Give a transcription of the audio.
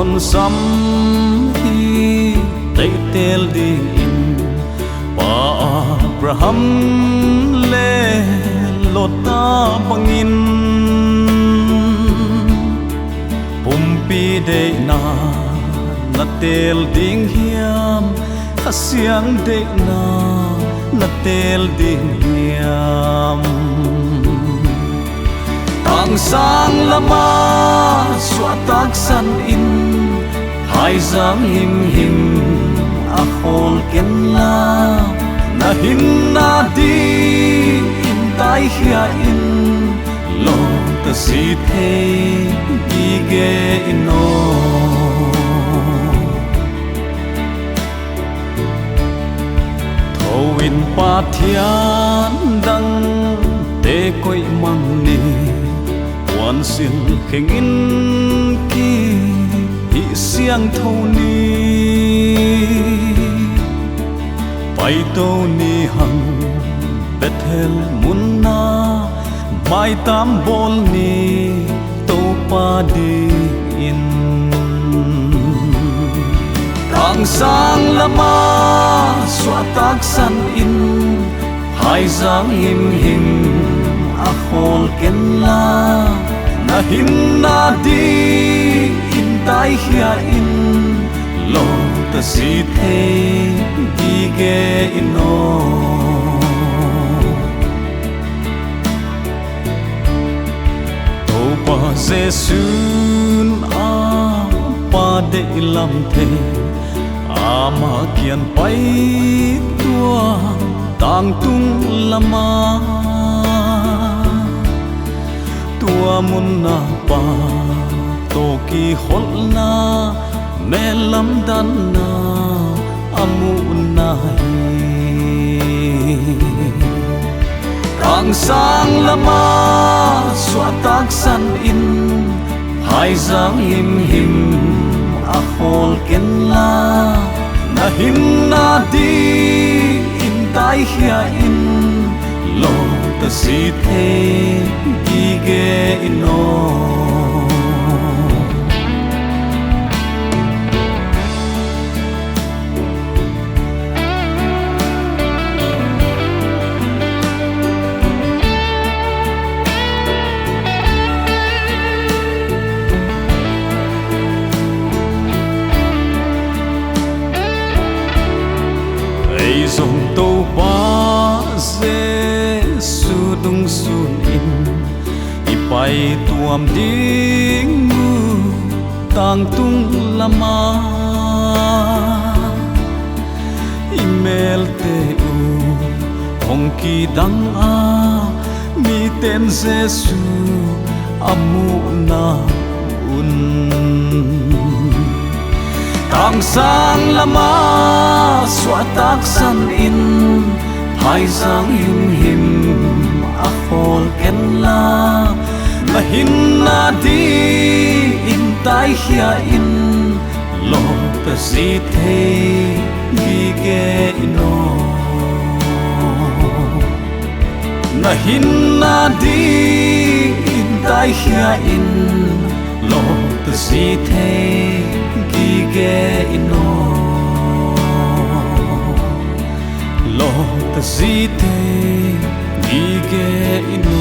tuôn sắm hi tây tel ding in pa Abraham le lota bangin pumpi de na tel ding hiam khasiang de na tel ding hiam tang sang lama suatak san in hai giang him a khol ken la na hin na di in tai hia in lo ta si the gi ge ino thowin pa thian dang te koi mang ni wan sil kheng in ki hi siang thâu ni pai to ni hang bethel munna mai tam bol ni to pa di in tang sang lama suatak san in hai giang him a khol ken la na hin na di in tai hia in lo ta si the gi ge ino to pa jesun a pa de lam the ama kian pai tua tang tung lama tua mun na pa to ki hol na me lam dan na amu na tang sang lama suatak san in hai giang him a khol ken la na hin na di in tai hia in lo ta si the gi ge ino dòng tàu ba Giêsu dung sun in ipai tuam ding mu tang tung lama email te u hong ki dang a mi ten Giêsu amu na un tang sang lama suatak san in hai giang him a khol ken la na hin na di in tai hia in lo ta si the gi ge ino na hin na di in tai hia in lo ta si the gi ge ino lo ta si the gi ge ino